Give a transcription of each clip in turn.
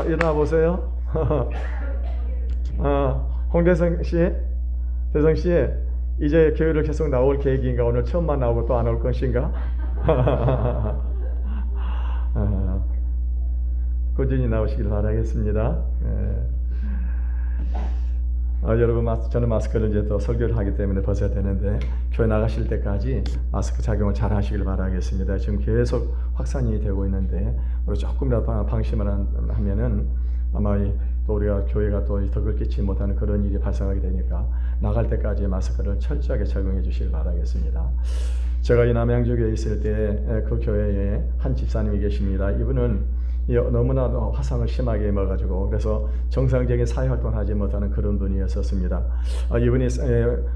일어나 보세요. 홍대성 씨, 대성 씨, 이제 교회를 계속 나올 계획인가? 오늘 처음만 나오고 또 안 올 것인가? 꾸준히 나오시길 바라겠습니다. 여러분, 저는 마스크를 이제 또 설교를 하기 때문에 벗어야 되는데 교회 나가실 때까지 마스크 착용을 잘 하시길 바라겠습니다. 지금 계속 확산이 되고 있는데 우리 조금이라도 방심을 하면은 아마 또 우리가 교회가 또 덕을 끼치지 못하는 그런 일이 발생하게 되니까 나갈 때까지 마스크를 철저하게 적용해 주시길 바라겠습니다. 제가 이 남양주교에 있을 때 그 교회에 한 집사님이 계십니다. 이분은 너무나도 화상을 심하게 입어가지고 그래서 정상적인 사회활동을 하지 못하는 그런 분이었었습니다. 이분이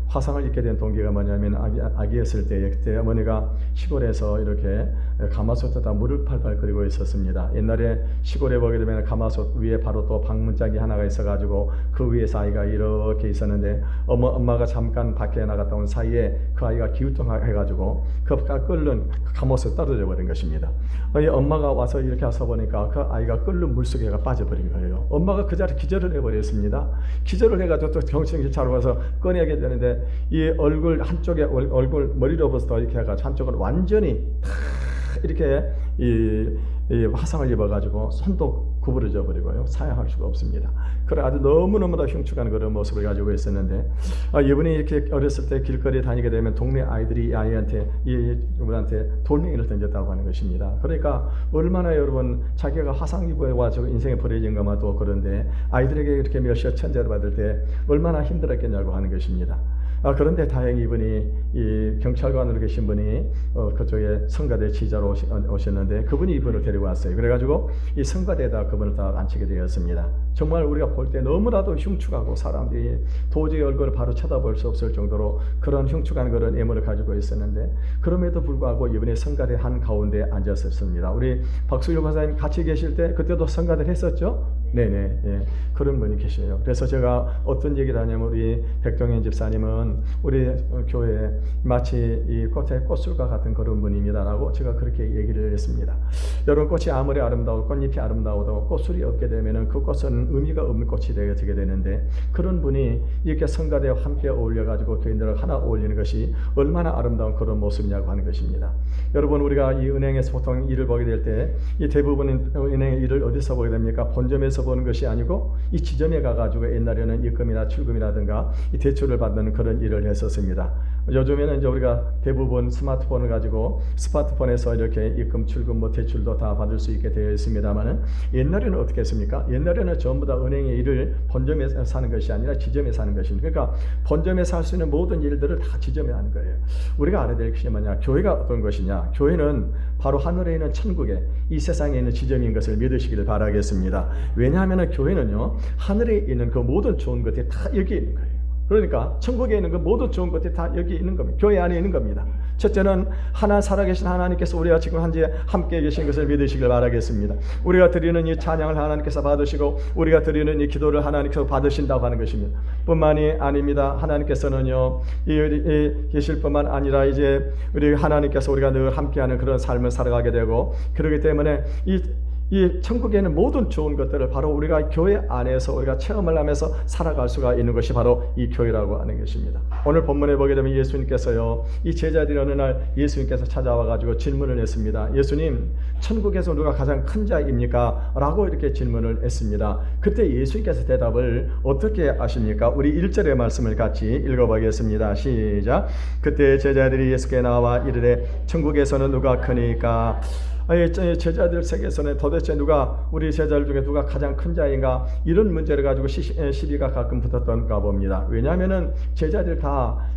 화상을 입게 된 동기가 뭐냐면 아기였을 때 그때 어머니가 시골에서 이렇게 가마솥에다 물을 팔팔 끓이고 있었습니다. 옛날에 시골에 보게 되면 가마솥 위에 바로 또 방문짝이 하나가 있어가지고 그 위에서 아이가 이렇게 있었는데 엄마가 잠깐 밖에 나갔다 온 사이에 그 아이가 기우뚱해가지고 그 끓는 가마솥에 떨어져 버린 것입니다. 엄마가 와서 이렇게 와서 보니까 그 아이가 끓는 물속에 빠져버린 거예요. 엄마가 그 자리에 기절을 해버렸습니다. 기절을 해가지고 또 정신이 차려 와서 꺼내게 되는데 이 얼굴 한쪽에 얼굴 머리로부터 이렇게 해가지고 한쪽은 완전히 이렇게 이 화상을 입어가지고 손도 구부러져 버리고요. 사용할 수가 없습니다. 그래 아주 너무너무나 흉측한 그런 모습을 가지고 있었는데 이분이 이렇게 어렸을 때 길거리에 다니게 되면 동네 아이들이 이분한테 돌멩이를 던졌다고 하는 것입니다. 그러니까 얼마나 여러분 자기가 화상 입어가지고 인생에 버려진 것만 또 그런데 아이들에게 이렇게 몇몇 천재를 받을 때 얼마나 힘들었겠냐고 하는 것입니다. 그런데 다행히 이분이 이 경찰관으로 계신 분이 그쪽에 성가대 지휘자로 오셨는데 그분이 이분을 데리고 왔어요. 그래가지고 이 성가대에다 그분을 다 앉히게 되었습니다. 정말 우리가 볼 때 너무나도 흉측하고 사람들이 도저히 얼굴을 바로 쳐다볼 수 없을 정도로 그런 흉측한 그런 외모를 가지고 있었는데 그럼에도 불구하고 이분이 성가대 한 가운데 앉았었습니다. 우리 박수일 권사님 같이 계실 때 그때도 성가대를 했었죠? 네네. 예. 그런 분이 계셔요. 그래서 제가 어떤 얘기를 하냐면 우리 백동현 집사님은 우리 교회에 마치 이 꽃의 꽃술과 같은 그런 분입니다라고 제가 그렇게 얘기를 했습니다. 여러분 꽃이 아무리 아름다워 꽃잎이 아름다워도 꽃술이 없게 되면은 그 꽃은 의미가 없는 꽃이 되게 되는데 그런 분이 이렇게 성가대와 함께 어울려가지고 교인들을 하나 어울리는 것이 얼마나 아름다운 그런 모습이냐고 하는 것입니다. 여러분 우리가 이 은행에서 보통 일을 보게 될 때 이 대부분 은행의 일을 어디서 보게 됩니까? 본점에서 보는 것이 아니고 이 지점에 가가지고 옛날에는 입금이나 출금이라든가 이 대출을 받는 그런 일을 했었습니다. 요즘에는 이제 우리가 대부분 스마트폰을 가지고 스마트폰에서 이렇게 입금, 출금, 대출도 다 받을 수 있게 되어 있습니다만은 옛날에는 어떻게 했습니까? 옛날에는 전부 다 은행의 일을 본점에서 사는 것이 아니라 지점에서 하는 것입니다. 그러니까 본점에서 할 수 있는 모든 일들을 다 지점에 하는 거예요. 우리가 알아야 될 것이 뭐냐? 교회가 어떤 것이냐? 교회는 바로 하늘에 있는 천국에 이 세상에 있는 지점인 것을 믿으시기를 바라겠습니다. 왜냐하면 교회는요 하늘에 있는 그 모든 좋은 것들이 다 여기 있는 거예요. 그러니까 천국에 있는 그 모든 좋은 것들이 다 여기 있는 겁니다. 교회 안에 있는 겁니다. 첫째는 살아계신 하나님께서 우리와 지금 현재 함께 계신 것을 믿으시길 바라겠습니다. 우리가 드리는 이 찬양을 하나님께서 받으시고 우리가 드리는 이 기도를 하나님께서 받으신다고 하는 것입니다. 뿐만이 아닙니다. 하나님께서는요 계실 뿐만 아니라 이제 우리 하나님께서 우리가 늘 함께하는 그런 삶을 살아가게 되고 그렇기 때문에 이 천국에는 모든 좋은 것들을 바로 우리가 교회 안에서 우리가 체험을 하면서 살아갈 수가 있는 것이 바로 이 교회라고 하는 것입니다. 오늘 본문에 보게 되면 예수님께서요 이 제자들이 어느 날 예수님께서 찾아와 가지고 질문을 했습니다. 예수님 천국에서 누가 가장 큰 자입니까? 라고 이렇게 질문을 했습니다. 그때 예수님께서 대답을 어떻게 하십니까? 우리 1절의 말씀을 같이 읽어보겠습니다. 시작. 그때 제자들이 예수께 나와 이르되 천국에서는 누가 크니까? 제자들 세계에서는 도대체 우리 제자들 중에 누가 가장 큰 자인가 이런 문제를 가지고 시비가 가끔 붙었던가 봅니다. 왜냐하면은 제자들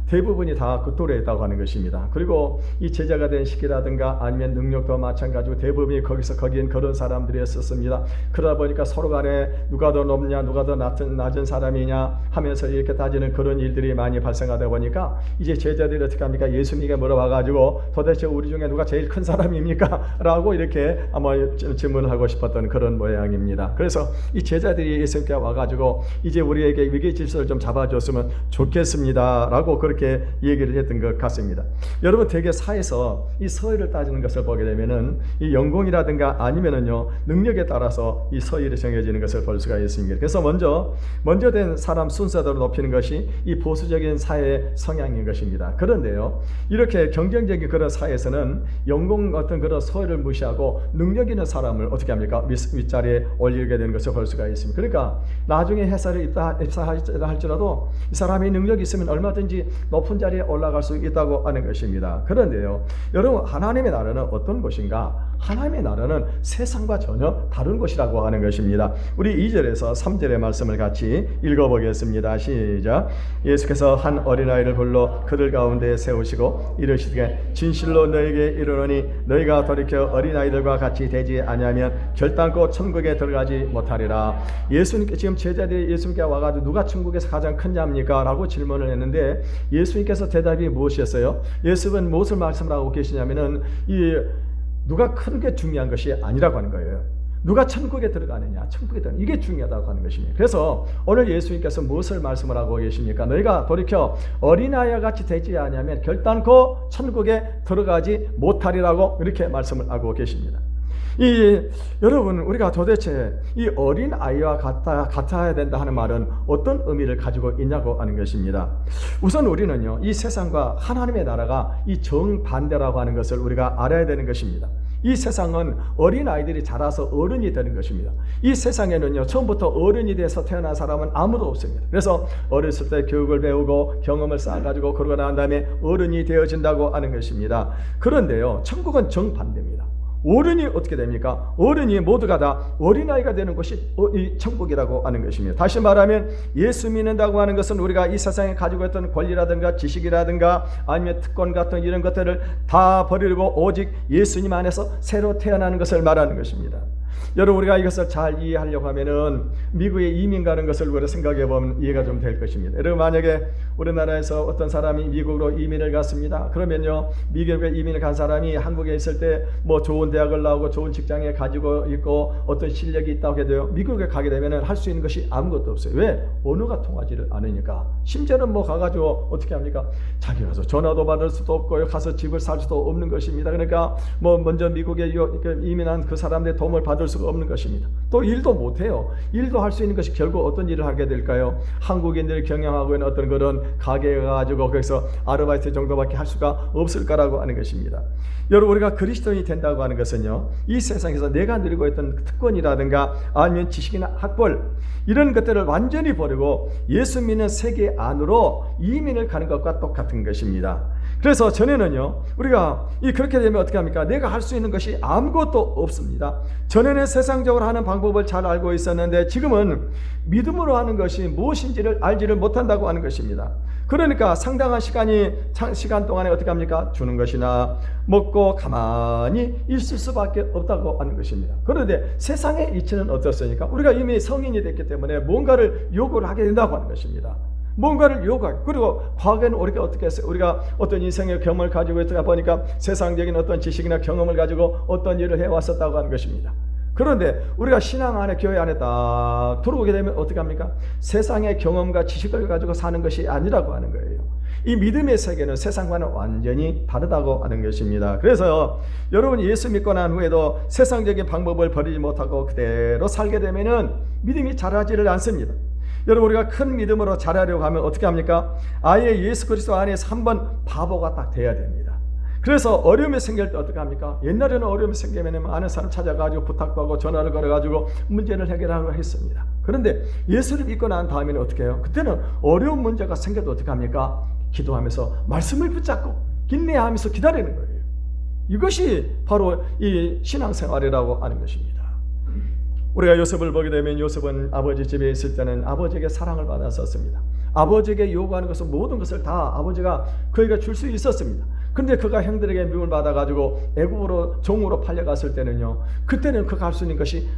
대부분이 다 그 또래에 있다고 하는 것입니다. 그리고 이 제자가 된 시기라든가 아니면 능력도 마찬가지고 대부분이 거기엔 그런 사람들이었습니다. 그러다 보니까 서로 간에 누가 더 높냐 누가 더 낮은 사람이냐 하면서 이렇게 따지는 그런 일들이 많이 발생하다 보니까 이제 제자들이 어떻게 합니까? 예수님에게 물어봐가지고 도대체 우리 중에 누가 제일 큰 사람입니까? 라고 하고 이렇게 아마 질문을 하고 싶었던 그런 모양입니다. 그래서 이 제자들이 예수님께 와가지고 이제 우리에게 위기 질서를 좀 잡아줬으면 좋겠습니다 라고 그렇게 얘기를 했던 것 같습니다. 여러분, 대개 사에서 이 서의를 따지는 것을 보게 되면은 이 연공이라든가 아니면은요 능력에 따라서 이 서의를 정해지는 것을 볼 수가 있습니다. 그래서 먼저 된 사람 순서대로 높이는 것이 이 보수적인 사회의 성향인 것입니다. 그런데요, 이렇게 경쟁적인 그런 사회에서는 연공 어떤 그런 서열을 무시하고 능력 있는 사람을 어떻게 합니까? 윗자리에 올리게 되는 것을 볼 수가 있습니다. 그러니까 나중에 회사를 입사할지라도 이 사람이 능력이 있으면 얼마든지 높은 자리에 올라갈 수 있다고 하는 것입니다. 그런데요, 여러분, 하나님의 나라는 어떤 것인가? 하나님의 나라는 세상과 전혀 다른 것이라고 하는 것입니다. 우리 2절에서 3절의 말씀을 같이 읽어보겠습니다. 시작. 예수께서 한 어린아이를 불러 그들 가운데 세우시고 이르시되 진실로 너에게 이르노니 너희가 돌이켜 어린아이들과 같이 되지 아니하면 결단코 천국에 들어가지 못하리라. 예수님께 지금 제자들이 예수님께 와가지고 누가 천국에서 가장 큰 자입니까? 라고 질문을 했는데 예수님께서 대답이 무엇이었어요? 예수님은 무엇을 말씀을 하고 계시냐면은 누가 큰 게 중요한 것이 아니라고 하는 거예요. 누가 천국에 들어가느냐, 천국에 들어가느냐, 이게 중요하다고 하는 것입니다. 그래서 오늘 예수님께서 무엇을 말씀을 하고 계십니까? 너희가 돌이켜 어린아이와 같이 되지 않으면 결단코 천국에 들어가지 못하리라고 이렇게 말씀을 하고 계십니다. 여러분, 우리가 도대체 이 어린아이와 같아야 된다 하는 말은 어떤 의미를 가지고 있냐고 하는 것입니다. 우선 우리는요, 이 세상과 하나님의 나라가 이 정반대라고 하는 것을 우리가 알아야 되는 것입니다. 이 세상은 어린아이들이 자라서 어른이 되는 것입니다. 이 세상에는요, 처음부터 어른이 돼서 태어난 사람은 아무도 없습니다. 그래서 어렸을 때 교육을 배우고 경험을 쌓아가지고 그러고 난 다음에 어른이 되어진다고 하는 것입니다. 그런데요, 천국은 정반대입니다. 어른이 어떻게 됩니까? 어른이 모두가 다 어린아이가 되는 것이 이 천국이라고 하는 것입니다. 다시 말하면 예수 믿는다고 하는 것은 우리가 이 세상에 가지고 있던 권리라든가 지식이라든가 아니면 특권 같은 이런 것들을 다 버리고 오직 예수님 안에서 새로 태어나는 것을 말하는 것입니다. 여러분, 우리가 이것을 잘 이해하려고 하면은 미국에 이민 가는 것을 우리가 생각해 보면 이해가 좀 될 것입니다. 여러분, 만약에 우리나라에서 어떤 사람이 미국으로 이민을 갔습니다. 그러면요, 미국에 이민을 간 사람이 한국에 있을 때 뭐 좋은 대학을 나오고 좋은 직장에 가지고 있고 어떤 실력이 있다고 해도요, 미국에 가게 되면은 할 수 있는 것이 아무것도 없어요. 왜? 언어가 통하지를 않으니까. 심지어는 뭐 가가지고 어떻게 합니까? 자기 가서 전화도 받을 수도 없고요, 가서 집을 살 수도 없는 것입니다. 그러니까 뭐 먼저 미국에 이민한 그 사람들의 도움을 받을 수가 없는 것입니다. 또 일도 못해요. 일도 할 수 있는 것이 결국 어떤 일을 하게 될까요? 한국인들이 경영하고 있는 어떤 그런 가게에 가지고 거기서 아르바이트 정도밖에 할 수가 없을 거라고 하는 것입니다. 여러분, 우리가 그리스도인이 된다고 하는 것은요, 이 세상에서 내가 누리고 있던 특권이라든가 아니면 지식이나 학벌 이런 것들을 완전히 버리고 예수 믿는 세계 안으로 이민을 가는 것과 똑같은 것입니다. 그래서 전에는요, 우리가 그렇게 되면 어떻게 합니까? 내가 할 수 있는 것이 아무것도 없습니다. 전에는 세상적으로 하는 방법을 잘 알고 있었는데 지금은 믿음으로 하는 것이 무엇인지를 알지를 못한다고 하는 것입니다. 그러니까 상당한 시간 동안에 어떻게 합니까? 주는 것이나 먹고 가만히 있을 수밖에 없다고 하는 것입니다. 그런데 세상의 이치는 어떻습니까? 우리가 이미 성인이 됐기 때문에 뭔가를 요구를 하게 된다고 하는 것입니다. 뭔가를 요구하고, 그리고 과거에는 우리가 어떻게 했어요? 우리가 어떤 인생의 경험을 가지고 있다 보니까 세상적인 어떤 지식이나 경험을 가지고 어떤 일을 해왔었다고 하는 것입니다. 그런데 우리가 신앙 안에, 교회 안에 딱 들어오게 되면 어떻게 합니까? 세상의 경험과 지식을 가지고 사는 것이 아니라고 하는 거예요. 이 믿음의 세계는 세상과는 완전히 다르다고 하는 것입니다. 그래서 여러분, 예수 믿고 난 후에도 세상적인 방법을 버리지 못하고 그대로 살게 되면은 믿음이 자라지를 않습니다. 여러분, 우리가 큰 믿음으로 자라려고 하면 어떻게 합니까? 아예 예수 그리스도 안에서 한번 바보가 딱 돼야 됩니다. 그래서 어려움이 생길 때 어떻게 합니까? 옛날에는 어려움이 생기면 아는 사람 찾아가지고 부탁도 하고 전화를 걸어가지고 문제를 해결하려고 했습니다. 그런데 예수를 믿고 난 다음에는 어떻게 해요? 그때는 어려운 문제가 생겨도 어떻게 합니까? 기도하면서 말씀을 붙잡고 인내하면서 기다리는 거예요. 이것이 바로 이 신앙생활이라고 하는 것입니다. 우리가 요셉을 보게 되면 요셉은 아버지 집에 있을 때는 아버지에게 사랑을 받았었습니다. 아버지에게 요구하는 것은 모든 것을 다 아버지가 그에게 줄 수 있었습니다. 그런데 그가 형들에게 미움을 받아가지고 애국으로 종으로 팔려갔을 때는요, 그때는 그가 할 수 있는 것이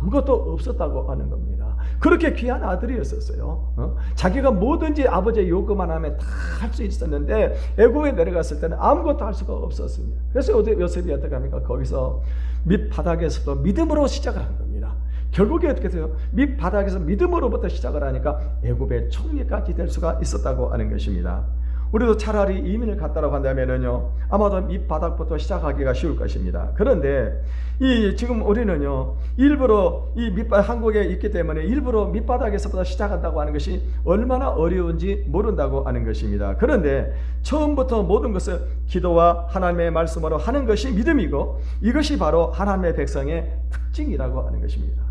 아무것도 없었다고 하는 겁니다. 그렇게 귀한 아들이었었어요. 자기가 뭐든지 아버지의 요구만 하면 다 할 수 있었는데 애굽에 내려갔을 때는 아무것도 할 수가 없었습니다. 그래서 요셉이 어떻게 합니까? 거기서 밑바닥에서도 믿음으로 시작을 한 겁니다. 결국에 어떻게 돼요? 밑바닥에서 믿음으로부터 시작을 하니까 애굽의 총리까지 될 수가 있었다고 하는 것입니다. 우리도 차라리 이민을 갔다라고 한다면은요, 아마도 밑바닥부터 시작하기가 쉬울 것입니다. 그런데 지금 우리는요, 일부러 한국에 있기 때문에 일부러 밑바닥에서부터 시작한다고 하는 것이 얼마나 어려운지 모른다고 하는 것입니다. 그런데 처음부터 모든 것을 기도와 하나님의 말씀으로 하는 것이 믿음이고, 이것이 바로 하나님의 백성의 특징이라고 하는 것입니다.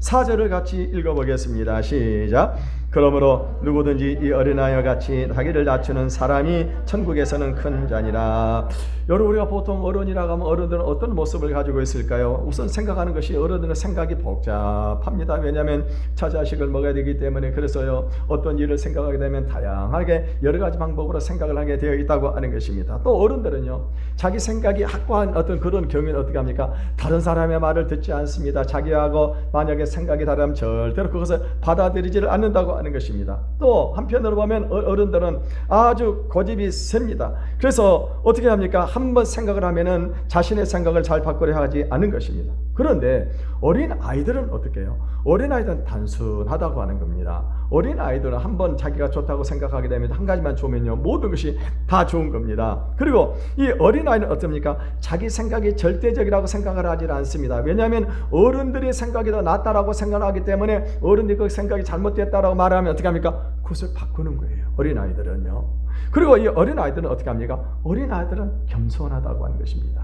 4절을 같이 읽어보겠습니다. 시작. 그러므로 누구든지 이 어린아이와 같이 자기를 낮추는 사람이 천국에서는 큰 자니라. 여러분, 우리가 보통 어른이라고 하면 어른들은 어떤 모습을 가지고 있을까요? 우선 생각하는 것이, 어른들은 생각이 복잡합니다. 왜냐하면 자식을 먹어야 되기 때문에. 그래서요, 어떤 일을 생각하게 되면 다양하게 여러 가지 방법으로 생각을 하게 되어 있다고 하는 것입니다. 또 어른들은요, 자기 생각이 확고한 어떤 그런 경우는 어떻게 합니까? 다른 사람의 말을 듣지 않습니다. 자기하고 만약에 생각이 다르면 절대로 그것을 받아들이지를 않는다고 하는 것입니다. 또 한편으로 보면 어른들은 아주 고집이 셉니다. 그래서 어떻게 합니까? 한번 생각을 하면은 자신의 생각을 잘 바꾸려 하지 않은 것입니다. 그런데 어린 아이들은 어떻게 해요? 어린 아이들은 단순하다고 하는 겁니다. 어린 아이들은 한번 자기가 좋다고 생각하게 되면 한 가지만 좋으면요, 모든 것이 다 좋은 겁니다. 그리고 이 어린 아이는 어떻습니까? 자기 생각이 절대적이라고 생각을 하지 않습니다. 왜냐하면 어른들의 생각이 더 낫다라고 생각하기 때문에, 어른들이 그 생각이 잘못됐다라고 말하면 어떻게 합니까? 그것을 바꾸는 거예요, 어린 아이들은요. 그리고 이 어린 아이들은 어떻게 합니까? 어린 아이들은 겸손하다고 하는 것입니다.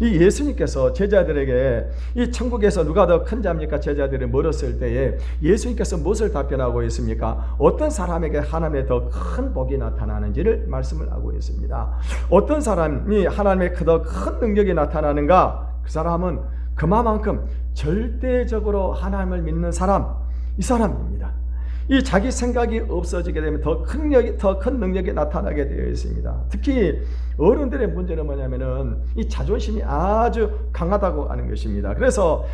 이 예수님께서 제자들에게 이 천국에서 누가 더 큰 자입니까? 제자들이 물었을 때에 예수님께서 무엇을 답변하고 있습니까? 어떤 사람에게 하나님의 더 큰 복이 나타나는지를 말씀을 하고 있습니다. 어떤 사람이 하나님의 더 큰 능력이 나타나는가? 그 사람은 그만큼 절대적으로 하나님을 믿는 사람, 이 사람입니다. 이 자기 생각이 없어지게 되면 더 큰 능력이 나타나게 되어 있습니다. 특히 어른들의 문제는 뭐냐면은 이 자존심이 아주 강하다고 하는 것입니다. 그래서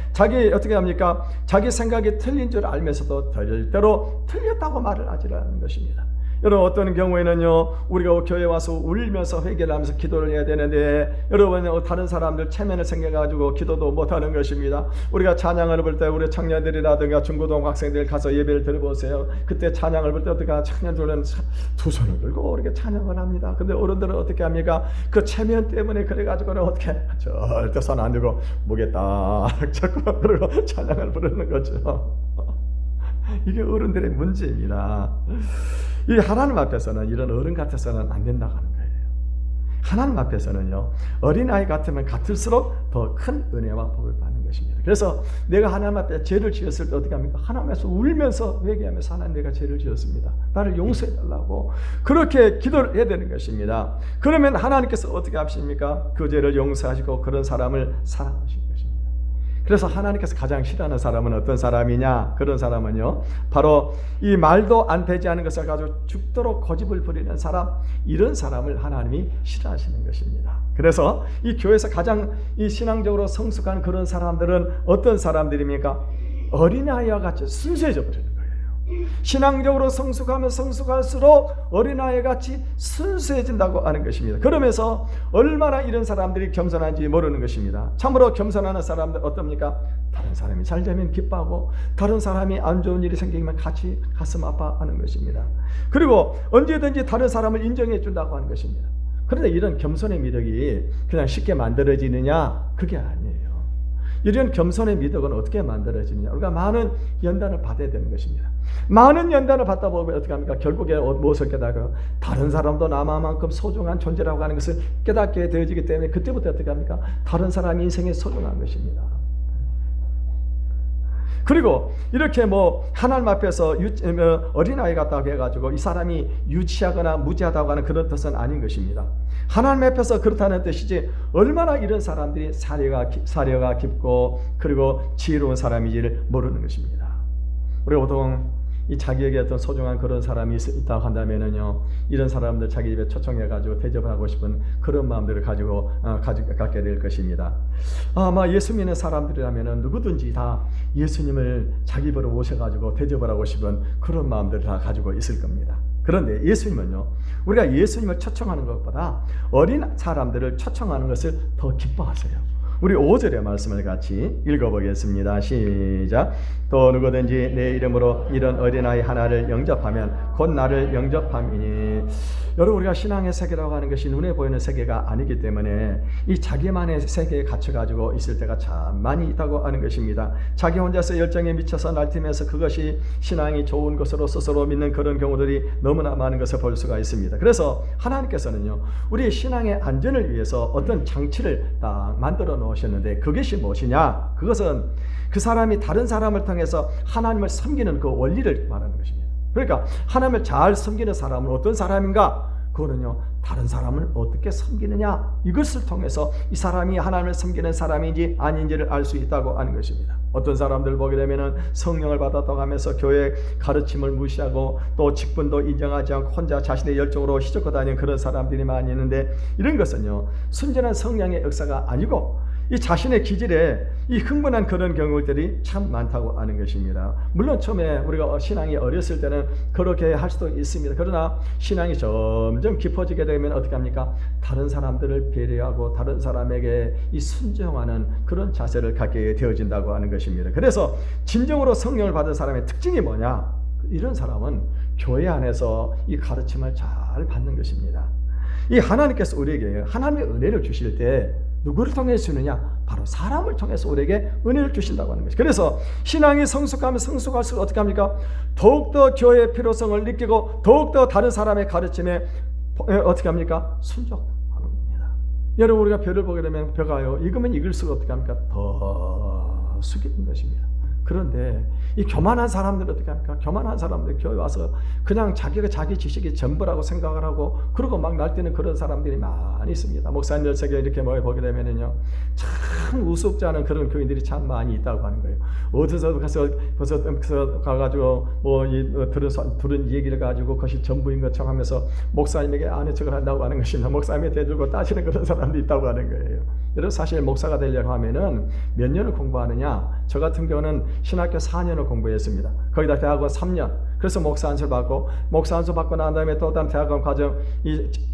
어떻게 합니까? 자기 생각이 틀린 줄 알면서도 절대로 틀렸다고 말을 하지 않는 것입니다. 여러분, 어떤 경우에는요, 우리가 교회에 와서 울면서 회개를 하면서 기도를 해야 되는데, 여러분, 다른 사람들 체면을 생겨가지고 기도도 못하는 것입니다. 우리가 찬양을 볼 때 우리 청년들이라든가 중고등 학생들 가서 예배를 들어보세요. 그때 찬양을 볼 때 어떻게 청년들은 두 손을 들고 이렇게 찬양을 합니다. 근데 어른들은 어떻게 합니까? 그 체면 때문에 그래가지고는 어떻게 절대 손 안 들고 목에 딱 잡고 그러고 찬양을 부르는 거죠. 이게 어른들의 문제입니다. 이 하나님 앞에서는 이런 어른 같아서는 안 된다고 하는 거예요. 하나님 앞에서는요, 어린아이 같으면 같을수록 더 큰 은혜와 복을 받는 것입니다. 그래서 내가 하나님 앞에 죄를 지었을 때 어떻게 합니까? 하나님 앞에서 울면서 회개하면서, 하나님, 내가 죄를 지었습니다, 나를 용서해 달라고 그렇게 기도를 해야 되는 것입니다. 그러면 하나님께서 어떻게 하십니까? 그 죄를 용서하시고 그런 사람을 사랑하십니다. 그래서 하나님께서 가장 싫어하는 사람은 어떤 사람이냐? 그런 사람은요, 바로 이 말도 안 되지 않은 것을 가지고 죽도록 고집을 부리는 사람, 이런 사람을 하나님이 싫어하시는 것입니다. 그래서 이 교회에서 가장 이 신앙적으로 성숙한 그런 사람들은 어떤 사람들입니까? 어린아이와 같이 순수해져 버리는 거예요. 신앙적으로 성숙하면 성숙할수록 어린아이같이 순수해진다고 하는 것입니다. 그러면서 얼마나 이런 사람들이 겸손한지 모르는 것입니다. 참으로 겸손하는 사람들 어떻습니까? 다른 사람이 잘 되면 기뻐하고, 다른 사람이 안 좋은 일이 생기면 같이 가슴 아파하는 것입니다. 그리고 언제든지 다른 사람을 인정해 준다고 하는 것입니다. 그런데 이런 겸손의 미덕이 그냥 쉽게 만들어지느냐? 그게 아니에요. 이런 겸손의 미덕은 어떻게 만들어지느냐? 우리가 많은 연단을 받아야 되는 것입니다. 많은 연단을 받다 보면 어떻게 합니까? 결국에 무엇을 깨닫고, 다른 사람도 나만큼 소중한 존재라고 하는 것을 깨닫게 되어지기 때문에 그때부터 어떻게 합니까? 다른 사람이 인생에 소중한 것입니다. 그리고 이렇게 하나님 앞에서 어린아이 같다고 해가지고 이 사람이 유치하거나 무지하다고 하는 그런 뜻은 아닌 것입니다. 하나님 앞에서 그렇다는 뜻이지, 얼마나 이런 사람들이 사려가 깊고 그리고 지혜로운 사람인지를 모르는 것입니다. 우리가 보통 이 자기에게 어떤 소중한 그런 사람이 있다고 한다면은요, 이런 사람들 자기 집에 초청해가지고 대접하고 싶은 그런 마음들을 갖게 될 것입니다. 아마 예수 믿는 사람들이라면은 누구든지 다 예수님을 자기 집으로 모셔가지고 대접을 하고 싶은 그런 마음들을 다 가지고 있을 겁니다. 그런데 예수님은요, 우리가 예수님을 초청하는 것보다 어린 사람들을 초청하는 것을 더 기뻐하세요. 우리 5절의 말씀을 같이 읽어보겠습니다. 시작. 또 누구든지 내 이름으로 이런 어린아이 하나를 영접하면 곧 나를 영접함이니. 여러분, 우리가 신앙의 세계라고 하는 것이 눈에 보이는 세계가 아니기 때문에 이 자기만의 세계에 갇혀가지고 있을 때가 참 많이 있다고 하는 것입니다. 자기 혼자서 열정에 미쳐서 날뛰면서 그것이 신앙이 좋은 것으로 스스로 믿는 그런 경우들이 너무나 많은 것을 볼 수가 있습니다. 그래서 하나님께서는요, 우리의 신앙의 안전을 위해서 어떤 장치를 딱 만들어 놓으셨는데, 그것이 무엇이냐? 그것은 그 사람이 다른 사람을 통해서 하나님을 섬기는 그 원리를 말하는 것입니다. 그러니까 하나님을 잘 섬기는 사람은 어떤 사람인가? 그거는요, 다른 사람을 어떻게 섬기느냐, 이것을 통해서 이 사람이 하나님을 섬기는 사람인지 아닌지를 알 수 있다고 하는 것입니다. 어떤 사람들 보게 되면은 성령을 받았다고 하면서 교회 가르침을 무시하고 또 직분도 인정하지 않고 혼자 자신의 열정으로 휘젓고 다니는 그런 사람들이 많이 있는데, 이런 것은요, 순전한 성령의 역사가 아니고 이 자신의 기질에 이 흥분한 그런 경우들이 참 많다고 하는 것입니다. 물론 처음에 우리가 신앙이 어렸을 때는 그렇게 할 수도 있습니다. 그러나 신앙이 점점 깊어지게 되면 어떻게 합니까? 다른 사람들을 배려하고 다른 사람에게 이 순종하는 그런 자세를 갖게 되어진다고 하는 것입니다. 그래서 진정으로 성령을 받은 사람의 특징이 뭐냐? 이런 사람은 교회 안에서 이 가르침을 잘 받는 것입니다. 이 하나님께서 우리에게 하나님의 은혜를 주실 때 누구를 통해서 주느냐? 바로 사람을 통해서 우리에게 은혜를 주신다고 하는 것이죠. 그래서 신앙이 성숙하면 성숙할수록 어떻게 합니까? 더욱더 교회의 필요성을 느끼고 더욱더 다른 사람의 가르침에 어떻게 합니까? 순종하는 겁니다. 여러분, 우리가 별을 보게 되면 벼가요, 익으면 익을수록 어떻게 합니까? 더 숙이는 것입니다. 그런데 이 교만한 사람들은 어떻게 합니까? 교만한 사람들 교회 와서 그냥 자기가 자기 지식이 전부라고 생각을 하고 그러고 막 날뛰는 그런 사람들이 많이 있습니다. 목사님들 세계 이렇게 보게 되면은요, 참 우습지 않은 그런 교인들이 참 많이 있다고 하는 거예요. 어디서 가가지고 들은 얘기를 가지고 그것이 전부인 것처럼 하면서 목사님에게 아는 척을 한다고 하는 것입니다. 목사님에 대들고 따지는 그런 사람들이 있다고 하는 거예요. 여러분, 사실 목사가 되려고 하면은 몇 년을 공부하느냐? 저 같은 경우는 신학교 4년을 공부했습니다. 거기다 대학원 3년. 그래서 목사 안수 받고, 목사 안수 받고 난 다음에 또 다른 대학원 과정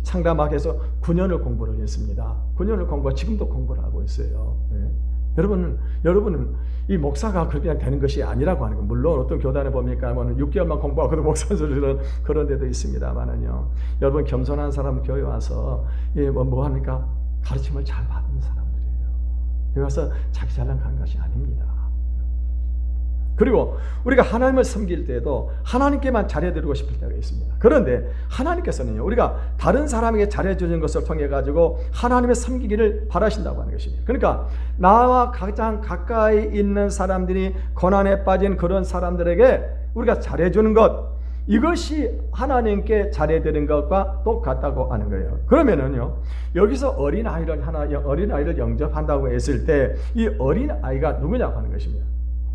상담하기 위해서 9년을 공부를 했습니다. 9년을 공부하고 지금도 공부를 하고 있어요. 네. 여러분은 이 목사가 그렇게 되는 것이 아니라고 하는 거예요. 물론 어떤 교단에 보니까 6개월만 공부하고도 목사 안수를 그런 데도 있습니다만은요. 여러분, 겸손한 사람 교회 와서 뭐 합니까? 가르침을 잘 받는 사람들이에요. 그래서 자기 잘난 가는 것이 아닙니다. 그리고 우리가 하나님을 섬길 때에도 하나님께만 잘해드리고 싶을 때가 있습니다. 그런데 하나님께서는요, 우리가 다른 사람에게 잘해주는 것을 통해 가지고 하나님의 섬기기를 바라신다고 하는 것입니다. 그러니까 나와 가장 가까이 있는 사람들이 고난에 빠진 그런 사람들에게 우리가 잘해주는 것, 이것이 하나님께 잘해드리는 것과 똑같다고 하는 거예요. 그러면은요, 여기서 어린아이를 영접한다고 했을 때 이 어린아이가 누구냐고 하는 것입니다.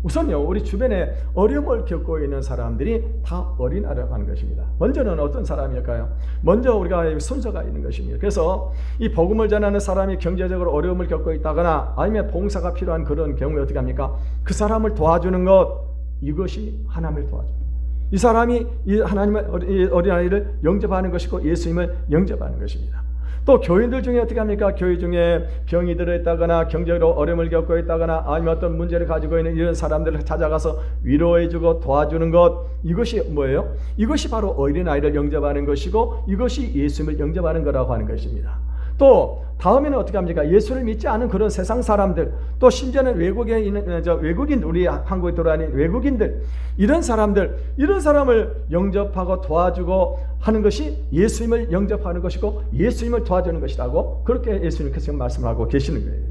우선요, 우리 주변에 어려움을 겪고 있는 사람들이 다 어린아이라고 하는 것입니다. 먼저는 어떤 사람일까요? 먼저 우리가 순서가 있는 것입니다. 그래서 이 복음을 전하는 사람이 경제적으로 어려움을 겪고 있다거나 아니면 봉사가 필요한 그런 경우에 어떻게 합니까? 그 사람을 도와주는 것, 이것이 하나님을 도와줍니다. 이 사람이 이 하나님의 어린아이를 영접하는 것이고 예수님을 영접하는 것입니다. 또 교인들 중에 어떻게 합니까? 교회 중에 병이 들어있다거나 경제로 어려움을 겪고 있다거나 아니면 어떤 문제를 가지고 있는 이런 사람들을 찾아가서 위로해주고 도와주는 것, 이것이 뭐예요? 이것이 바로 어린아이를 영접하는 것이고 이것이 예수님을 영접하는 거라고 하는 것입니다. 또 다음에는 어떻게 합니까? 예수를 믿지 않은 그런 세상 사람들, 또 심지어는 외국에 있는 외국인, 우리 한국에 들어와있는 외국인들, 이런 사람을 영접하고 도와주고 하는 것이 예수님을 영접하는 것이고 예수님을 도와주는 것이라고, 그렇게 예수님께서 말씀을 하고 계시는 거예요.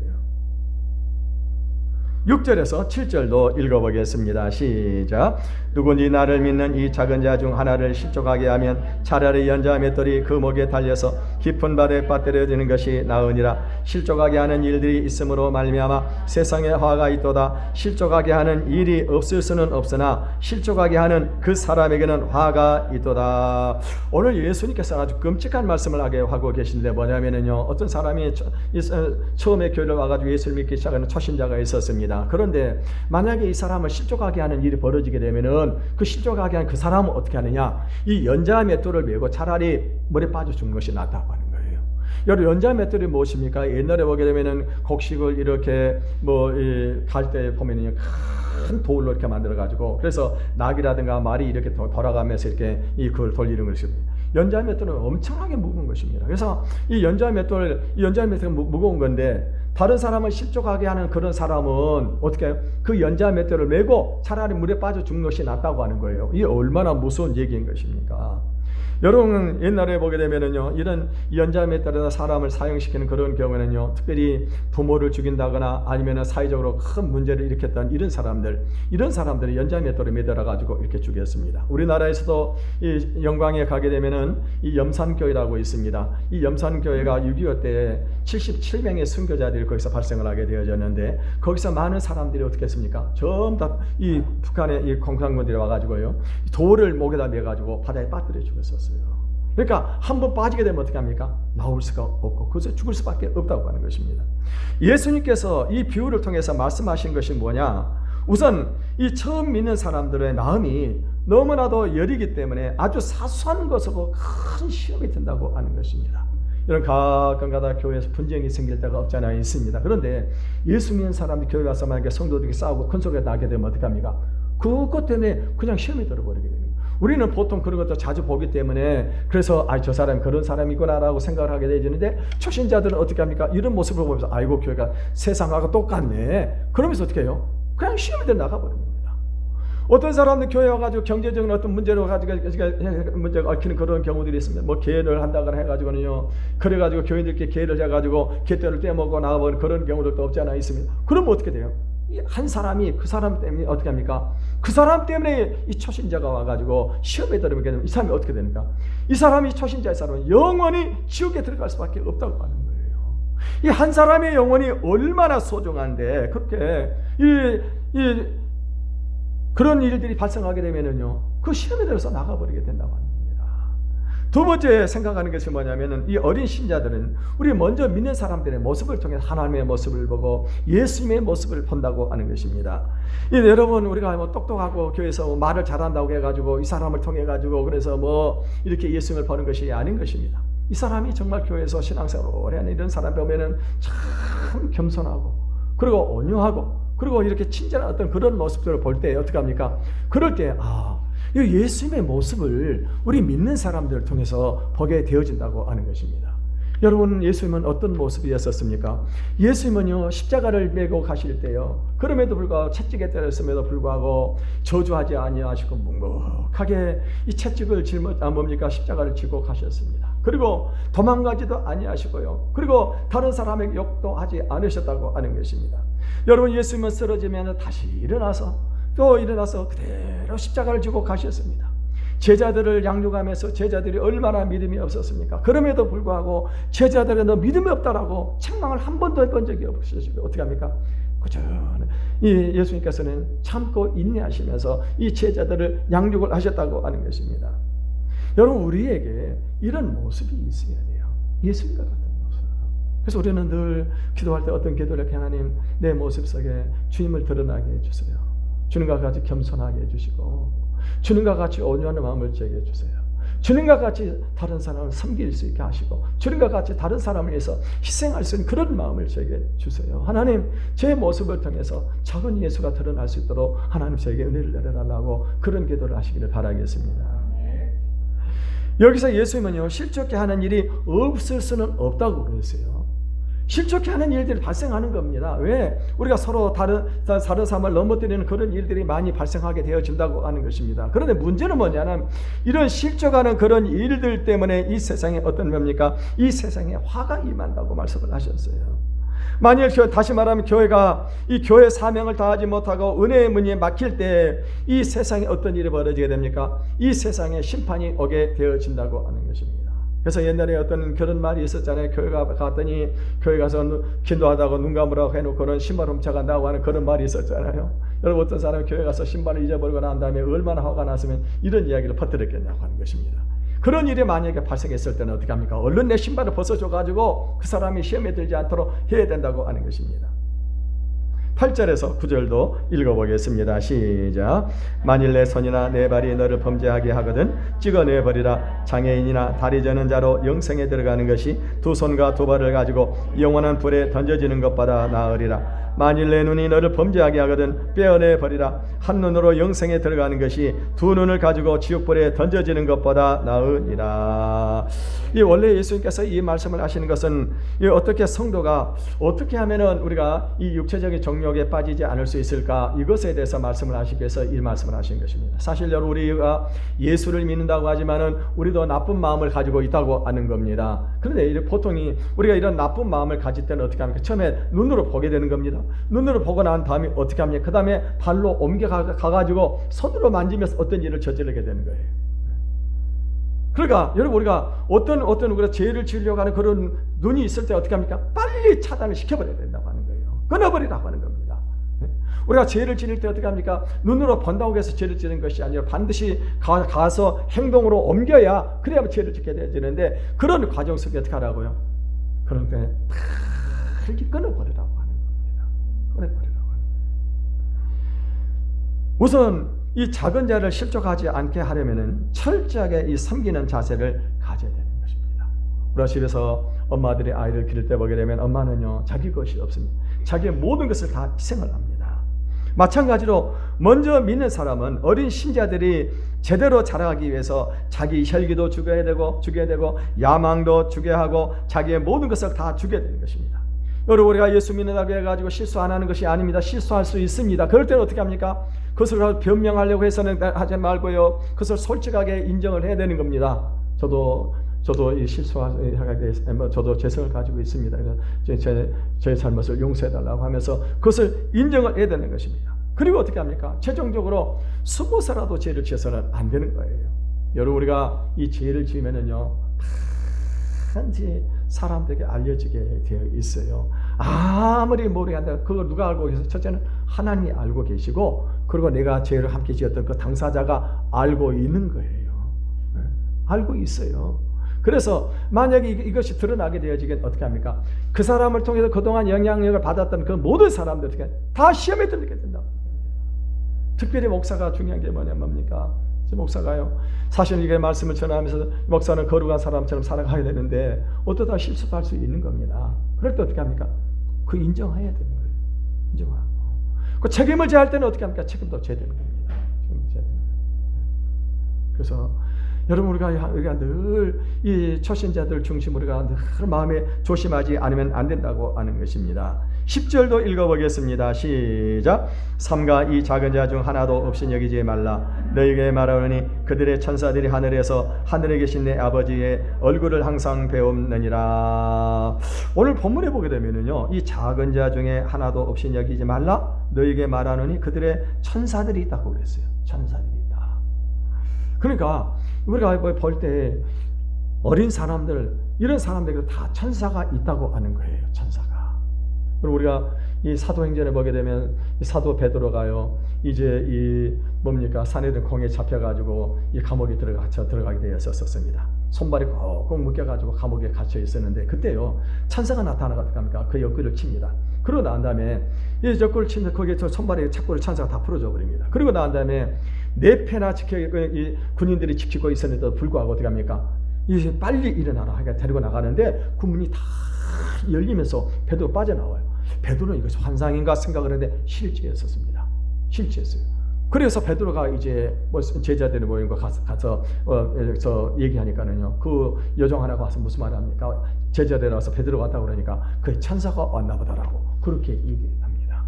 6절에서 7절도 읽어보겠습니다. 시작. 누구니 나를 믿는 이 작은 자 중 하나를 실족하게 하면 차라리 연자 맷돌이 그 목에 달려서 깊은 바다에 빠뜨려지는 것이 나으니라. 실족하게 하는 일들이 있음으로 말미암아 세상에 화가 있도다. 실족하게 하는 일이 없을 수는 없으나 실족하게 하는 그 사람에게는 화가 있도다. 오늘 예수님께서 아주 끔찍한 말씀을 하고 계신데 뭐냐면요, 어떤 사람이 처음에 교회를 와가지고 예수를 믿기 시작하는 초신자가 있었습니다. 그런데 만약에 이 사람을 실족하게 하는 일이 벌어지게 되면은 그 실족하게 한 그 사람은 어떻게 하느냐, 이 연자 맷돌을 메고 차라리 물에 빠져 죽는 것이 낫다고 하는 거예요. 여러분, 연자 맷돌이 무엇입니까? 옛날에 보게 되면은 곡식을 이렇게 갈 때 보면은 큰 돌로 이렇게 만들어 가지고, 그래서 낙이라든가 말이 이렇게 돌아가면서 이렇게 그걸 돌리는 것입니다. 연자 맷돌은 엄청나게 무거운 것입니다. 그래서 이 연자 맷돌은 무거운 건데, 다른 사람을 실족하게 하는 그런 사람은 어떻게 해요? 그 연자 맷돌을 메고 차라리 물에 빠져 죽는 것이 낫다고 하는 거예요. 이게 얼마나 무서운 얘기인 것입니까? 여러분, 옛날에 보게 되면은요, 이런 연자 맷돌에다 사람을 사형시키는 그런 경우에는요, 특별히 부모를 죽인다거나 아니면은 사회적으로 큰 문제를 일으켰던 이런 사람들이 연자 맷돌에 매달아 가지고 이렇게 죽였습니다. 우리나라에서도 이 영광에 가게 되면은 이 염산교회라고 있습니다. 이 염산교회가 6.25 때 77명의 순교자들이 거기서 발생을 하게 되어졌는데, 거기서 많은 사람들이 어떻게 했습니까? 전부 다 이 북한의 이 공산군들이 와가지고요, 돌을 목에다 매가지고 바다에 빠뜨려 죽였었어요. 그러니까 한번 빠지게 되면 어떻게 합니까? 나올 수가 없고 그것에 죽을 수밖에 없다고 하는 것입니다. 예수님께서 이 비유를 통해서 말씀하신 것이 뭐냐? 우선 이 처음 믿는 사람들의 마음이 너무나도 여리기 때문에 아주 사소한 것으로 큰 시험이 든다고 하는 것입니다. 이런 가끔가다 교회에서 분쟁이 생길 때가 없잖아요. 있습니다. 그런데 예수 믿는 사람이 교회 와서 만약에 성도들이 싸우고 큰 소리가 나게 되면 어떻게 합니까? 그것 때문에 그냥 시험이 들어버리게 됩니다. 우리는 보통 그런 것도 자주 보기 때문에, 그래서 저 사람이 그런 사람이구나라고 생각을 하게 되는데, 초신자들은 어떻게 합니까? 이런 모습을 보면서 아이고, 교회가 세상하고 똑같네, 그러면서 어떻게 해요? 그냥 시험이 들어 나가버립니다. 어떤 사람들 교회 와가지고 경제적인 어떤 문제로 가지고 문제가 얽히는 그런 경우들이 있습니다. 뭐 계를 한다거나 해가지고는요, 그래가지고 교인들께 계를 해가지고 계대를 떼먹고 나가버리는 그런 경우들도 없지 않아 있습니다. 그러면 어떻게 돼요? 한 사람이 그 사람 때문에 어떻게 합니까? 그 사람 때문에 이 초신자가 와가지고 시험에 들어오게 되면 이 사람이 어떻게 됩니까? 이 사람이 초신자의 사람은 영원히 지옥에 들어갈 수밖에 없다고 하는 거예요. 이 한 사람의 영혼이 얼마나 소중한데, 그렇게 그런 일들이 발생하게 되면은요, 그 시험에 들어서 나가버리게 된다고 합니다. 두 번째 생각하는 것이 뭐냐면은, 이 어린 신자들은 우리 먼저 믿는 사람들의 모습을 통해 하나님의 모습을 보고 예수님의 모습을 본다고 하는 것입니다. 여러분, 우리가 뭐 똑똑하고 교회에서 말을 잘한다고 해가지고 이 사람을 통해 가지고 그래서 뭐 이렇게 예수님을 보는 것이 아닌 것입니다. 이 사람이 정말 교회에서 신앙생활을 오래 하는 이런 사람 보면은 참 겸손하고, 그리고 온유하고, 그리고 이렇게 친절한 어떤 그런 모습들을 볼 때 어떻게 합니까? 그럴 때 이 예수님의 모습을 우리 믿는 사람들을 통해서 보게 되어진다고 하는 것입니다. 여러분, 예수님은 어떤 모습이었습니까? 예수님은요, 십자가를 메고 가실 때요, 그럼에도 불구하고 채찍에 때렸음에도 불구하고 저주하지 아니하시고 묵묵하게 이 채찍을 뭡니까? 십자가를 쥐고 가셨습니다. 그리고 도망가지도 아니하시고요, 그리고 다른 사람에게 욕도 하지 않으셨다고 하는 것입니다. 여러분, 예수님은 쓰러지면 다시 일어나서 그대로 십자가를 지고 가셨습니다. 제자들을 양육하면서 제자들이 얼마나 믿음이 없었습니까? 그럼에도 불구하고 제자들은 너 믿음이 없다라고 책망을 한 번도 해본 적이 없으시고 어떻게 합니까? 이 예수님께서는 참고 인내하시면서 이 제자들을 양육을 하셨다고 하는 것입니다. 여러분, 우리에게 이런 모습이 있어야 돼요. 예수님과 같은 모습. 그래서 우리는 늘 기도할 때 어떤 기도를 이렇게, 하나님, 내 모습 속에 주님을 드러나게 해주세요. 주님과 같이 겸손하게 해주시고, 주님과 같이 온유한 마음을 제게 해주세요. 주님과 같이 다른 사람을 섬길 수 있게 하시고, 주님과 같이 다른 사람을 위해서 희생할 수 있는 그런 마음을 제게 주세요. 하나님, 제 모습을 통해서 작은 예수가 드러날 수 있도록 하나님 저에게 은혜를 내려달라고 그런 기도를 하시기를 바라겠습니다. 여기서 예수님은요, 실족해 하는 일이 없을 수는 없다고 그랬어요. 실족해 하는 일들이 발생하는 겁니다. 왜? 우리가 서로 다른 사람을 넘어뜨리는 그런 일들이 많이 발생하게 되어진다고 하는 것입니다. 그런데 문제는 뭐냐면, 이런 실족하는 그런 일들 때문에 이 세상에 어떤 겁니까? 이 세상에 화가 임한다고 말씀을 하셨어요. 만일 다시 말하면 교회가 이 교회 사명을 다하지 못하고 은혜의 문이 막힐 때 이 세상에 어떤 일이 벌어지게 됩니까? 이 세상에 심판이 오게 되어진다고 하는 것입니다. 그래서 옛날에 어떤 그런 말이 있었잖아요. 교회 갔더니 교회 가서 기도하다가 눈 감으라고 해놓고는 신발 훔쳐간다고 하는 그런 말이 있었잖아요. 여러분, 어떤 사람이 교회 가서 신발을 잊어버리고 난 다음에 얼마나 화가 났으면 이런 이야기를 퍼뜨렸겠냐고 하는 것입니다. 그런 일이 만약에 발생했을 때는 어떻게 합니까? 얼른 내 신발을 벗어줘가지고 그 사람이 시험에 들지 않도록 해야 된다고 하는 것입니다. 8절에서 9절도 읽어보겠습니다. 시작. 만일 내 손이나 내 발이 너를 범죄하게 하거든 찍어내버리라. 장애인이나 다리 저는 자로 영생에 들어가는 것이 두 손과 두 발을 가지고 영원한 불에 던져지는 것보다 나으리라. 만일 내 눈이 너를 범죄하게 하거든 빼어내버리라. 한 눈으로 영생에 들어가는 것이 두 눈을 가지고 지옥불에 던져지는 것보다 나으니라. 이 원래 예수님께서 이 말씀을 하시는 것은 어떻게 성도가 어떻게 하면은 우리가 이 육체적인 정욕에 빠지지 않을 수 있을까, 이것에 대해서 말씀을 하시기 위해서 이 말씀을 하신 것입니다. 사실 여러분, 우리가 예수를 믿는다고 하지만은 우리도 나쁜 마음을 가지고 있다고 하는 겁니다. 그런데 보통 우리가 이런 나쁜 마음을 가질 때는 어떻게 합니까? 처음에 눈으로 보게 되는 겁니다. 눈으로 보고 난 다음에 어떻게 합니까? 그 다음에 발로 옮겨가가지고 손으로 만지면서 어떤 일을 저지르게 되는 거예요. 그러니까 여러분, 우리가 어떤 우리가 죄를 지으려고 하는 그런 눈이 있을 때 어떻게 합니까? 빨리 차단을 시켜버려야 된다고 하는 거예요. 끊어버리라고 하는 겁니다. 우리가 죄를 지을 때 어떻게 합니까? 눈으로 본다고 해서 죄를 지는 것이 아니라 반드시 가서 행동으로 옮겨야, 그래야 죄를 짓게 되는데, 그런 과정 속에 어떻게 하라고요? 그런 때 이렇게 끊어버리라고 하는 겁니다. 끊어버리라고 하는 거예요. 우선 이 작은 자를 실족하지 않게 하려면은 철저하게 이 섬기는 자세를 가져야 되는 것입니다. 우리가 집에서 엄마들이 아이를 기를 때 보게 되면 엄마는요, 자기 것이 없습니다. 자기의 모든 것을 다 희생을 합니다. 마찬가지로 먼저 믿는 사람은 어린 신자들이 제대로 자라기 위해서 자기 혈기도 죽여야 되고 야망도 죽여야 하고 자기의 모든 것을 다 죽여야 되는 것입니다. 여러분, 우리가 예수 믿는다고 해가지고 실수 안 하는 것이 아닙니다. 실수할 수 있습니다. 그럴 때는 어떻게 합니까? 그것을 변명하려고 해서는 하지 말고요, 그것을 솔직하게 인정을 해야 되는 겁니다. 저도 이 실수하게 돼서 저도 죄성을 가지고 있습니다. 그래서 제 잘못을 용서해달라고 하면서 그것을 인정을 해야 되는 것입니다. 그리고 어떻게 합니까? 최종적으로 숨어서라도 죄를 지어서는 안 되는 거예요. 여러분, 우리가 이 죄를 지으면은요, 단지 사람들에게 알려지게 되어 있어요. 아무리 모르겠는데 그걸 누가 알고 계세요? 첫째는 하나님이 알고 계시고, 그리고 내가 죄를 함께 지었던 그 당사자가 알고 있는 거예요. 네? 알고 있어요. 그래서 만약에 이것이 드러나게 되어지면 어떻게 합니까? 그 사람을 통해서 그동안 영향력을 받았던 그 모든 사람들 어떻게 다 시험에 들게 된다. 특별히 목사가 중요한 게 뭡니까? 목사가요, 사실 이게 말씀을 전하면서 목사는 거룩한 사람처럼 살아가야 되는데 어떠다 실수할 수 있는 겁니다. 그럴 때 어떻게 합니까? 그 인정해야 되는 거예요. 인정하고. 그 책임을 져야 할 때는 어떻게 합니까? 책임도 져야 되는 겁니다. 그래서 여러분, 우리가 늘 이 초신자들 중심으로 우리가 늘 마음에 조심하지 않으면 안 된다고 하는 것입니다. 10절도 읽어보겠습니다. 시작. 삼가 이 작은 자 중 하나도 없이 여기지 말라. 너희에게 말하노니 그들의 천사들이 하늘에 계신 내 아버지의 얼굴을 항상 배움느니라. 오늘 본문에 보게 되면은요, 이 작은 자 중에 하나도 없이 여기지 말라. 너희에게 말하노니 그들의 천사들이 있다고 그랬어요. 천사들이 있다. 그러니까 우리가 볼 때 어린 사람들, 이런 사람들에게 다 천사가 있다고 하는 거예요. 천사가. 그리고 우리가 이 사도행전에 보게 되면 이 사도 베드로가요, 이제 산헤드린 공에 잡혀가지고 이 감옥에 들어가게 되었었습니다. 손발이 꼭 묶여가지고 감옥에 갇혀 있었는데, 그때요, 천사가 나타나가 어떡합니까? 그 옆구리를 칩니다. 그러고 난 다음에 이 옆구리를 치면서 거기에 저 손발에 착고를 천사가 다 풀어줘 버립니다. 그리고 난 다음에 네 패나 이 군인들이 지키고 있었는데도 불구하고 어떻게 합니까? 이제 빨리 일어나라 하니까 데리고 나가는데 그 문이 다 열리면서 베드로 빠져나와요. 베드로는 이것이 환상인가 생각을 했는데 실제였었습니다. 실제였어요. 그래서 베드로가 이제 제자들의 모임과 가서 얘기하니까는요, 그 여종 하나가 와서 무슨 말을 합니까? 제자들 와서 베드로가 왔다고 그러니까 그 천사가 왔나 보다라고 그렇게 얘기합니다.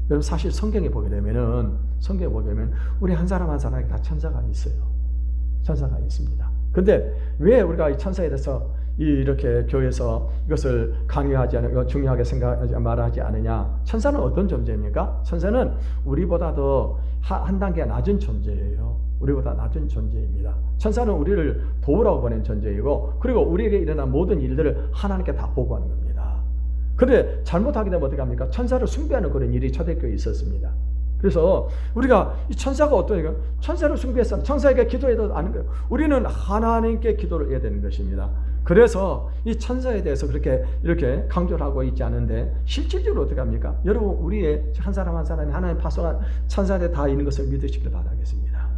여러분, 사실 성경에 보게 되면 우리 한 사람 한 사람에게 다 천사가 있어요. 천사가 있습니다. 근데 왜 우리가 이 천사에 대해서 이렇게 교회에서 이것을 강요하지 않고 중요하게 생각하지 말하지 않느냐? 천사는 어떤 존재입니까? 천사는 우리보다 더 한 단계 낮은 존재예요. 우리보다 낮은 존재입니다. 천사는 우리를 도우라고 보낸 존재이고, 그리고 우리에게 일어난 모든 일들을 하나님께 다 보고하는 겁니다. 그런데 잘못하게 되면 어떻게 합니까? 천사를 숭배하는 그런 일이 초대교회에 있었습니다. 그래서 우리가 이 천사가 어떠니까? 천사를 숭배해서 천사에게 기도해도 아는 거예요. 우리는 하나님께 기도를 해야 되는 것입니다. 그래서 이 천사에 대해서 그렇게 이렇게 강조를 하고 있지 않은데, 실질적으로 어떻게 합니까? 여러분, 우리의 한 사람 한 사람이 하나님 파송한 천사에 다 있는 것을 믿으시길 바라겠습니다.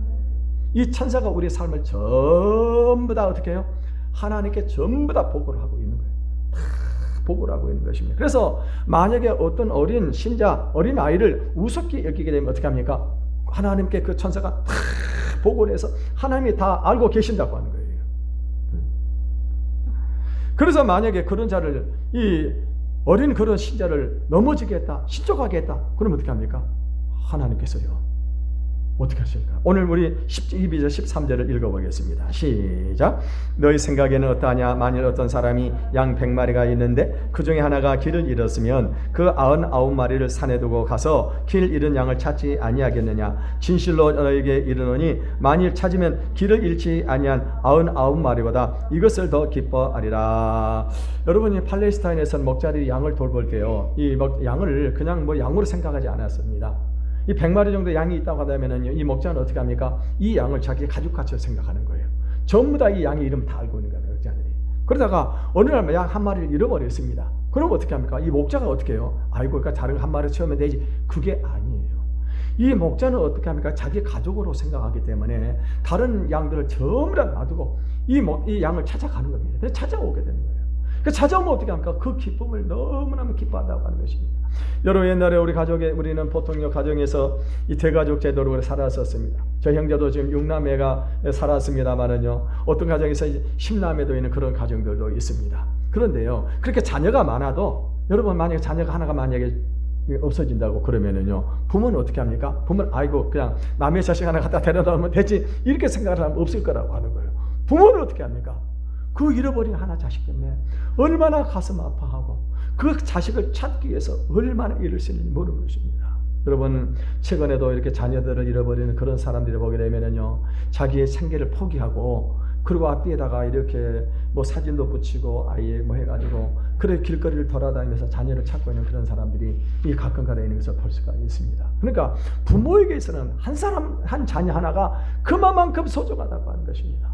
이 천사가 우리의 삶을 전부 다 어떻게 해요? 하나님께 전부 다 보고를 하고 있는 거예요. 보고를 하고 있는 것입니다. 그래서 만약에 어떤 어린 신자, 어린 아이를 우습게 여기게 되면 어떻게 합니까? 하나님께 그 천사가 다 보고를 해서 하나님이 다 알고 계신다고 하는 거예요. 그래서 만약에 그런 자를, 이 어린 그런 신자를 넘어지게 했다, 실족하게 했다, 그러면 어떻게 합니까? 하나님께서요, 어떻게 하실까? 오늘 우리 12절 13절을 읽어보겠습니다. 시작. 너희 생각에는 어떠하냐? 만일 어떤 사람이 양 100마리가 있는데 그 중에 하나가 길을 잃었으면 그 99마리를 산에 두고 가서 길 잃은 양을 찾지 아니하겠느냐? 진실로 너에게 이르노니 만일 찾으면 길을 잃지 아니한 99마리보다 이것을 더 기뻐하리라. 여러분이 팔레스타인에서는 목자들이 양을 돌볼 때요, 이 양을 그냥 뭐 양으로 생각하지 않았습니다. 이 100마리 정도 양이 있다고 하다면은 이 목자는 어떻게 합니까? 이 양을 자기 가족같이 생각하는 거예요. 전부 다 이 양의 이름 다 알고 있는 거예요, 목자들이. 그러다가 어느 날 양 한 마리를 잃어버렸습니다. 그럼 어떻게 합니까? 이 목자가 어떻게 해요? 아이고, 그러니까 다른 한 마리 채우면 되지. 그게 아니에요. 이 목자는 어떻게 합니까? 자기 가족으로 생각하기 때문에 다른 양들을 전부 다 놔두고 이 양을 찾아가는 겁니다. 그래서 찾아오게 되는 거예요. 그 찾아오면 어떻게 합니까? 그 기쁨을 너무너무 기뻐한다고 하는 것입니다. 여러분, 옛날에 우리는 보통 가정에서 이 대가족 제도로 살았었습니다. 저 형제도 지금 6남매가 살았습니다만은요, 어떤 가정에서 10남매도 있는 그런 가정들도 있습니다. 그런데요, 그렇게 자녀가 많아도, 여러분, 만약에 자녀가 하나가 만약에 없어진다고 그러면은요, 부모는 어떻게 합니까? 부모는 아이고, 그냥 남의 자식 하나 갖다 데려다 오면 되지, 이렇게 생각을 하면 없을 거라고 하는 거예요. 부모는 어떻게 합니까? 그 잃어버린 하나 자식 때문에 얼마나 가슴 아파하고 그 자식을 찾기 위해서 얼마나 일을 쓰는지 모르는 것입니다. 여러분, 최근에도 이렇게 자녀들을 잃어버리는 그런 사람들이 보게 되면은요, 자기의 생계를 포기하고, 그리고 앞뒤에다가 이렇게 뭐 사진도 붙이고 아예 뭐 해가지고 그래 길거리를 돌아다니면서 자녀를 찾고 있는 그런 사람들이 이 가끔가다 있는 것을 볼 수가 있습니다. 그러니까 부모에게서는 한 자녀 하나가 그만큼 소중하다고 하는 것입니다.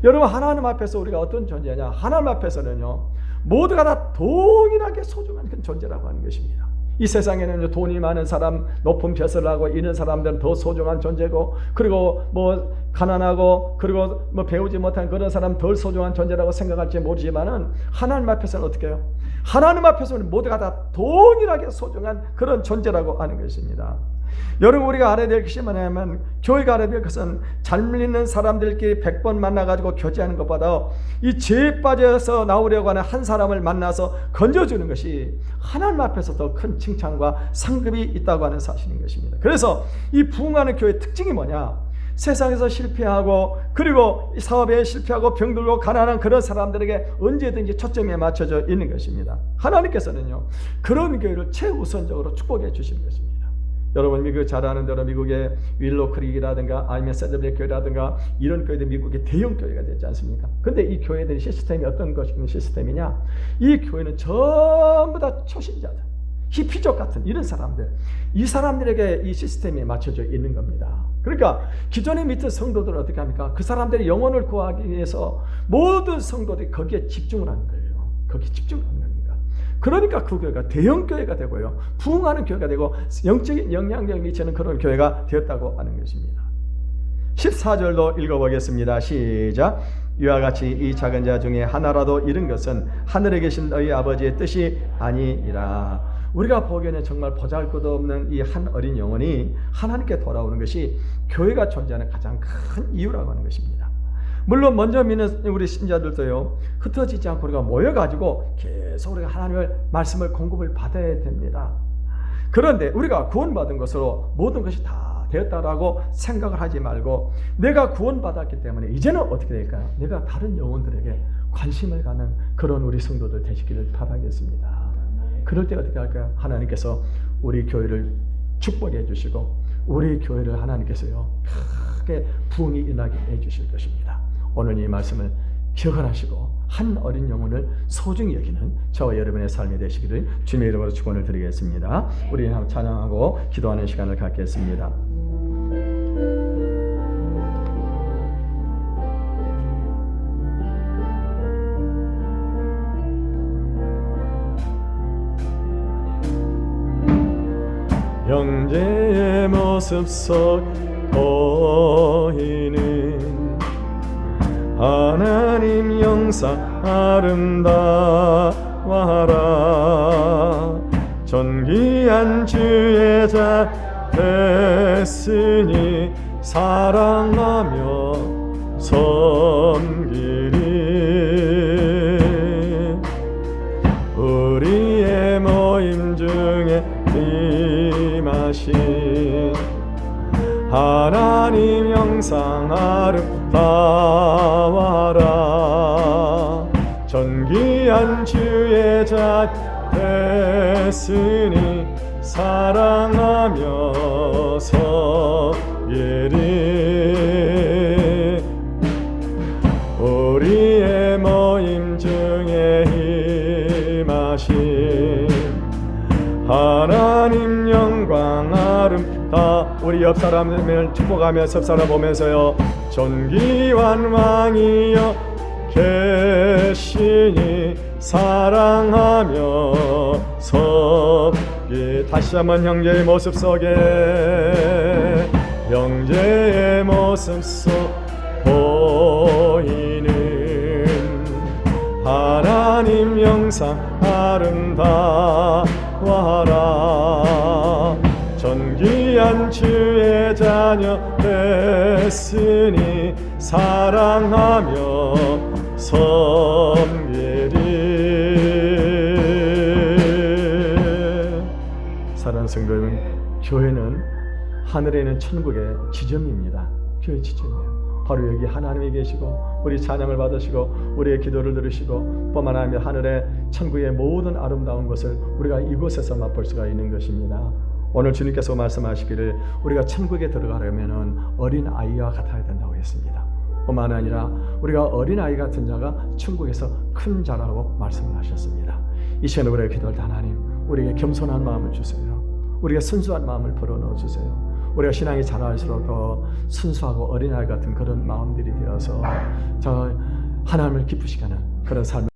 여러분, 하나님 앞에서 우리가 어떤 존재냐? 하나님 앞에서는요, 모두가 다 동일하게 소중한 그 존재라고 하는 것입니다. 이 세상에는 돈이 많은 사람, 높은 벼슬을 하고 있는 사람들은 더 소중한 존재고, 그리고 뭐 가난하고, 그리고 뭐 배우지 못한 그런 사람 덜 소중한 존재라고 생각할지 모르지만은, 하나님 앞에서는 어떻게 해요? 하나님 앞에서는 모두가 다 동일하게 소중한 그런 존재라고 하는 것입니다. 여러분, 우리가 알아야 될 것이 뭐냐면, 교회가 알아야 될 것은 잘 밀리는 사람들끼리 100번 만나가지고 교제하는 것보다 이 죄에 빠져서 나오려고 하는 한 사람을 만나서 건져주는 것이 하나님 앞에서 더 큰 칭찬과 상급이 있다고 하는 사실인 것입니다. 그래서 이 부흥하는 교회의 특징이 뭐냐? 세상에서 실패하고, 그리고 사업에 실패하고 병들고 가난한 그런 사람들에게 언제든지 초점이 맞춰져 있는 것입니다. 하나님께서는요, 그런 교회를 최우선적으로 축복해 주시는 것입니다. 여러분, 미국 잘 아는 대로 미국의 윌로 크릭이라든가 아니면 세드블랙 교회라든가 이런 교회들 미국의 대형 교회가 되지 않습니까? 근데 이 교회들의 시스템이 어떤 시스템이냐? 이 교회는 전부 다 초신자들, 히피족 같은 이런 사람들, 이 사람들에게 이 시스템이 맞춰져 있는 겁니다. 그러니까 기존에 믿던 성도들은 어떻게 합니까? 그 사람들의 영혼을 구하기 위해서 모든 성도들이 거기에 집중을 하는 거예요. 거기에 집중하는 겁니다. 그러니까 그 교회가 대형 교회가 되고요, 부흥하는 교회가 되고 영적인 영향력을 미치는 그런 교회가 되었다고 하는 것입니다. 14절도 읽어보겠습니다. 시작. 이와 같이 이 작은 자 중에 하나라도 잃은 것은 하늘에 계신 너희 아버지의 뜻이 아니니라. 우리가 보기에는 정말 보잘것없는 이 한 어린 영혼이 하나님께 돌아오는 것이 교회가 존재하는 가장 큰 이유라고 하는 것입니다. 물론 먼저 믿는 우리 신자들도요, 흩어지지 않고 우리가 모여가지고 계속 우리가 하나님의 말씀을 공급을 받아야 됩니다. 그런데 우리가 구원받은 것으로 모든 것이 다 되었다라고 생각을 하지 말고, 내가 구원받았기 때문에 이제는 어떻게 될까요? 내가 다른 영혼들에게 관심을 갖는 그런 우리 성도들 되시기를 바라겠습니다. 그럴 때 어떻게 할까요? 하나님께서 우리 교회를 축복해 주시고 우리 교회를 하나님께서요 크게 부흥이 일어나게 해주실 것입니다. 오늘 이 말씀을 기억을 하시고 한 어린 영혼을 소중히 여기는 저와 여러분의 삶이 되시기를 주님의 이름으로 축원을 드리겠습니다. 우리 찬양하고 기도하는 시간을 갖겠습니다. 형제의 모습 속 보이는 하나님 영상 아름다워라. 존귀한 주의 자 됐으니 사랑하며 섬기리. 우리의 모임 중에 임하신 하나님 영상 아름다워라. 존귀한 주의 자 됐으니 사랑하며 섬기리. 우리의 모임 중에 임하신 하나님 영광 아름다. 우리 옆 사람을 축복하며 섭 살아보면서요. 존귀한 왕이여 계시니 사랑하며 섬기. 다시 한번 형제의 모습 속에 형제의 모습 속 보이는 하나님 영상 아름다워라. 존귀한 주의 자녀 됐으니 사랑하며 섬기리. 사랑하는 성도 여러분, 교회는 하늘에 있는 천국의 지점입니다. 교회 지점이에요. 바로 여기 하나님이 계시고 우리 찬양을 받으시고 우리의 기도를 들으시고 뿐만 아니라 하늘의 천국의 모든 아름다운 것을 우리가 이곳에서 맛볼 수가 있는 것입니다. 오늘 주님께서 말씀하시기를 우리가 천국에 들어가려면 어린 아이와 같아야 된다고 했습니다. 뿐만 아니라 우리가 어린 아이 같은 자가 천국에서 큰 자라고 말씀을 하셨습니다. 이 시간에 우리의 기도할 때 하나님 우리에게 겸손한 마음을 주세요. 우리가 순수한 마음을 불어넣어 주세요. 우리가 신앙이 자랄수록 더 순수하고 어린아이 같은 그런 마음들이 되어서 저 하나님을 기쁘시게 하는 그런 삶을